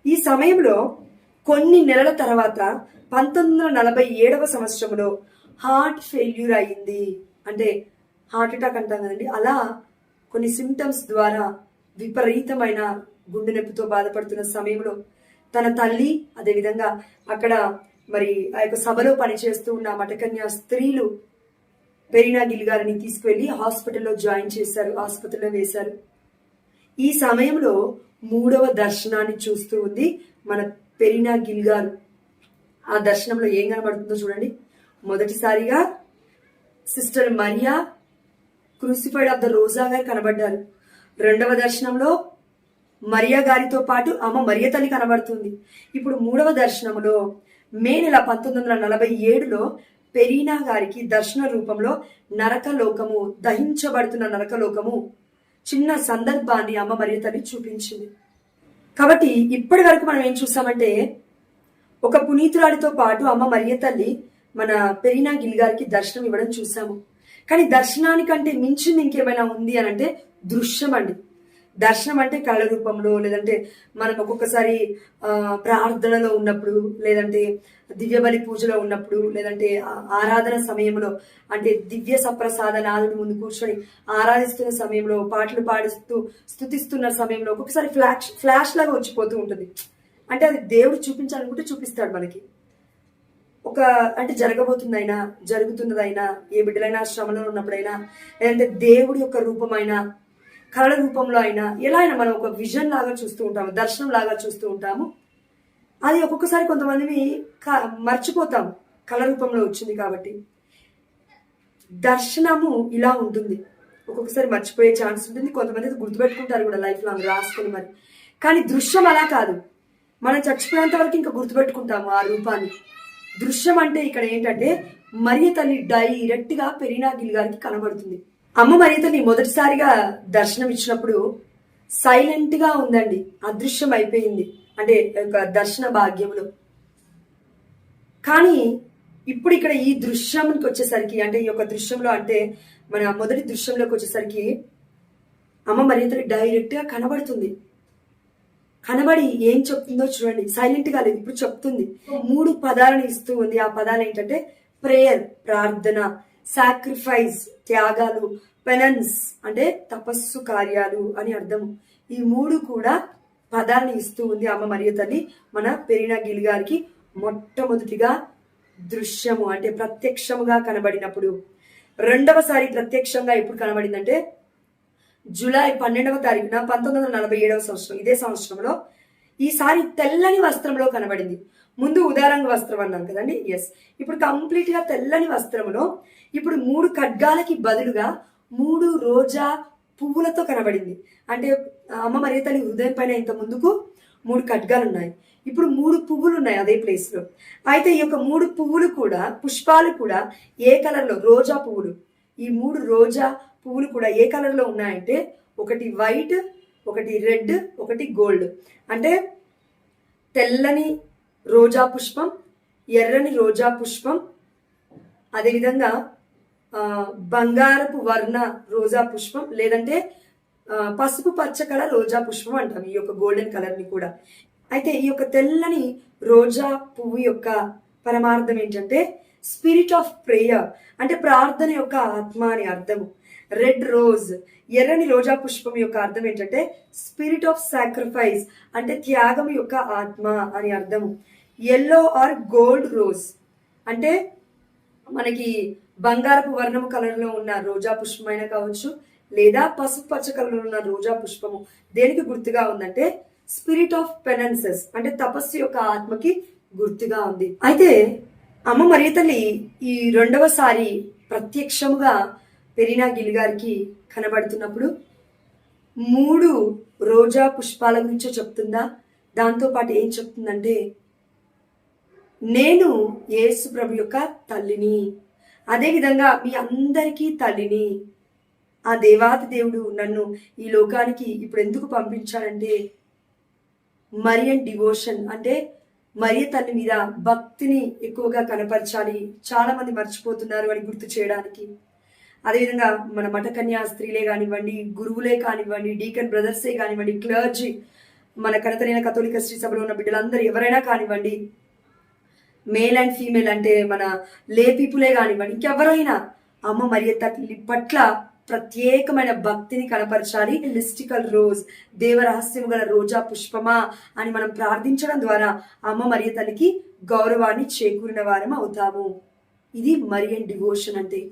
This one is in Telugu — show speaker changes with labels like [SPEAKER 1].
[SPEAKER 1] ఈ సమయంలో కొన్ని నెలల తర్వాత 1947 సంవత్సరంలో హార్ట్ ఫెయిల్యూర్ అయింది. అంటే హార్ట్ అటాక్ అంటాం కదండి, అలా కొన్ని సిమ్టమ్స్ ద్వారా విపరీతమైన గుండె నొప్పితో బాధపడుతున్న సమయంలో తన తల్లి, అదేవిధంగా అక్కడ మరి ఆ యొక్క సభలో పనిచేస్తూ ఉన్న మఠకన్య స్త్రీలు పెరీనా గిల్ గారిని తీసుకువెళ్ళి హాస్పిటల్లో జాయిన్ చేశారు, ఆసుపత్రిలో వేశారు. ఈ సమయంలో 3వ దర్శనాన్ని చూస్తూ ఉంది మన పెరీనా గిల్ గారు. ఆ దర్శనంలో ఏం కనబడుతుందో చూడండి. మొదటిసారిగా sister Maria crucified of the Roja గారు కనబడ్డారు. రెండవ దర్శనంలో మరియా గారితో పాటు అమ్మ మరియ తల్లి కనబడుతుంది. ఇప్పుడు 3వ దర్శనంలో మే నెల 1947లో పెరీనా గారికి దర్శన రూపంలో నరకలోకము, దహించబడుతున్న నరకలోకము చిన్న సందర్భాన్ని అమ్మ మరియ తల్లి చూపించింది. కాబట్టి ఇప్పటి వరకు మనం ఏం చూసామంటే, ఒక పునీతురాలితో పాటు అమ్మ మరియ తల్లి మన పెరీనా గిల్ గారికి దర్శనం ఇవ్వడం చూసాము. కానీ దర్శనానికంటే మించింది ఇంకేమైనా ఉంది అని అంటే దృశ్యం అండి. దర్శనం అంటే కళ రూపంలో, లేదంటే మనం ఒక్కొక్కసారి ప్రార్థనలో ఉన్నప్పుడు, లేదంటే దివ్య బలి పూజలో ఉన్నప్పుడు, లేదంటే ఆరాధన సమయంలో, అంటే దివ్య సప్రసాద నాదుడి ముందు కూర్చొని ఆరాధిస్తున్న సమయంలో, పాటలు పాడిస్తూ స్తుతిస్తున్న సమయంలో ఒక్కొక్కసారి ఫ్లాష్ లాగా వచ్చిపోతూ ఉంటుంది. అంటే అది దేవుడు చూపించాలనుకుంటే చూపిస్తాడు మనకి. ఒక అంటే జరగబోతుందైనా, జరుగుతున్నదైనా, ఏ బిడ్డలైనా శ్రమలో ఉన్నప్పుడైనా, లేదంటే దేవుడి యొక్క రూపమైనా, కళ రూపంలో అయినా, ఎలా అయినా మనం ఒక విజన్ లాగా చూస్తూ ఉంటాము, దర్శనం లాగా చూస్తూ ఉంటాము. అది ఒక్కొక్కసారి కొంతమందిని మర్చిపోతాం, కళ రూపంలో వచ్చింది కాబట్టి. దర్శనము ఇలా ఉంటుంది, ఒక్కొక్కసారి మర్చిపోయే ఛాన్స్ ఉంటుంది. కొంతమంది గుర్తుపెట్టుకుంటారు కూడా లైఫ్ లాంగ్ రాసుకొని మరి. కానీ దృశ్యం అలా కాదు, మనం చచ్చిపోయేంత వరకు ఇంకా గుర్తుపెట్టుకుంటాము ఆ రూపాన్ని. దృశ్యం అంటే ఇక్కడ ఏంటంటే మరియ తల్లి డైరెక్ట్ గా పెరీనా గిల్ గారికి కనబడుతుంది. అమ్మ మరియ తల్లి మొదటిసారిగా దర్శనం ఇచ్చినప్పుడు సైలెంట్ గా ఉందండి, అదృశ్యం అయిపోయింది, అంటే ఒక దర్శన భాగ్యంలో. కానీ ఇప్పుడు ఇక్కడ ఈ దృశ్యంకి వచ్చేసరికి, అంటే ఈ యొక్క దృశ్యంలో, అంటే మన మొదటి దృశ్యంలోకి వచ్చేసరికి అమ్మ మరియ తల్లి డైరెక్ట్ గా కనబడుతుంది. కనబడి ఏం చెప్తుందో చూడండి. సైలెంట్ గా లేదు, ఇప్పుడు చెప్తుంది. 3 పదాలను ఇస్తూ ఉంది. ఆ పదాలు ఏంటంటే ప్రేయర్, ప్రార్థన, సాక్రిఫైస్, త్యాగాలు, పెనన్స్ అంటే తపస్సు కార్యాలు అని అర్థము. ఈ 3 కూడా పదాలను ఇస్తూ ఉంది అమ్మ మరియ తల్లి మన పెరీనా గిల్ గారికి. మొట్టమొదటిగా దృశ్యము అంటే ప్రత్యక్షముగా కనబడినప్పుడు. రెండవసారి ప్రత్యక్షంగా ఎప్పుడు కనబడిందంటే జూలై 12వ తారీఖున 1947 సంవత్సరం, ఇదే సంవత్సరంలో. ఈసారి తెల్లని వస్త్రంలో కనబడింది. ముందు ఉదారంగ వస్త్రం అన్నాం కదండి, ఎస్. ఇప్పుడు కంప్లీట్ గా తెల్లని వస్త్రంలో ఇప్పుడు 3 ఖడ్గాలకి బదులుగా 3 రోజా పువ్వులతో కనబడింది. అంటే అమ్మ మరియ తల్లి హృదయం పైన ఇంత ముందుకు 3 ఖడ్గాలు ఉన్నాయి, ఇప్పుడు 3 పువ్వులు ఉన్నాయి అదే ప్లేస్ లో. అయితే ఈ యొక్క 3 పువ్వులు కూడా, పుష్పాలు కూడా ఏ కలర్ లో, రోజా పువ్వులు. ఈ 3 రోజా పువ్వులు కూడా ఏ కలర్ లో ఉన్నాయంటే, ఒకటి వైట్, ఒకటి రెడ్, ఒకటి గోల్డ్. అంటే తెల్లని రోజా పుష్పం, ఎర్రని రోజా పుష్పం, అదేవిధంగా బంగారపు వర్ణ రోజా పుష్పం, లేదంటే పసుపు పచ్చ కలర్ రోజా పుష్పం అంటాం ఈ యొక్క గోల్డెన్ కలర్ ని కూడా. అయితే ఈ యొక్క తెల్లని రోజా పువ్వు యొక్క పరమార్థం ఏంటంటే స్పిరిట్ ఆఫ్ ప్రేయర్, అంటే ప్రార్థన యొక్క ఆత్మ అని అర్థము. రెడ్ రోజ్, ఎర్రని రోజా పుష్పం యొక్క అర్థం ఏంటంటే స్పిరిట్ ఆఫ్ సాక్రిఫైస్, అంటే త్యాగం యొక్క ఆత్మ అని అర్థము. ఎల్లో ఆర్ గోల్డ్ రోజ్ అంటే మనకి బంగారపు వర్ణము కలర్ లో ఉన్న రోజా పుష్పం అయినా కావచ్చు, లేదా పసుపు పచ్చ కలర్ లో ఉన్న రోజా పుష్పము దేనికి గుర్తుగా ఉందంటే స్పిరిట్ ఆఫ్ పెనెన్సెస్, అంటే తపస్సు యొక్క ఆత్మకి గుర్తుగా ఉంది. అయితే అమ్మ మరియ తల్లి ఈ రెండవసారి ప్రత్యక్షముగా పెరీనా గిల్ గారికి కనబడుతున్నప్పుడు 3 రోజా పుష్పాల గురించో చెప్తుందా, దాంతో పాటు ఏం చెప్తుందంటే, నేను యేసు ప్రభు యొక్క తల్లిని, అదేవిధంగా మీ అందరికీ తల్లిని. ఆ దేవాతి దేవుడు నన్ను ఈ లోకానికి ఇప్పుడు ఎందుకు పంపించాడంటే మరియన్ డివోషన్, అంటే మరియ తల్లి మీద భక్తిని ఎక్కువగా కనపరచాలి, చాలా మంది మర్చిపోతున్నారు అని గుర్తు చేయడానికి. అదేవిధంగా మన మఠకన్యా స్త్రీలే కానివ్వండి, గురువులే కానివ్వండి, డీకన్ బ్రదర్సే కానివ్వండి, క్లర్జీ మన కనతరైన కథోలిక శ్రీ సభలో ఉన్న బిడ్డలందరూ ఎవరైనా కానివ్వండి, మేల్ అండ్ ఫీమేల్ అంటే మన లే పీపులే కానివ్వండి, ఇంకెవరైనా అమ్మ మరియ తల్లి పట్ల ప్రత్యేకమైన భక్తిని కనపరచాలి. మిస్టికల్ రోజ్, దేవరహస్యము గల రోజా పుష్పమా అని మనం ప్రార్థించడం ద్వారా అమ్మ మరియ తల్లికి గౌరవాన్ని చేకూరిన వారం అవుతాము. ఇది మరియన్ డివోషన్ అంటే.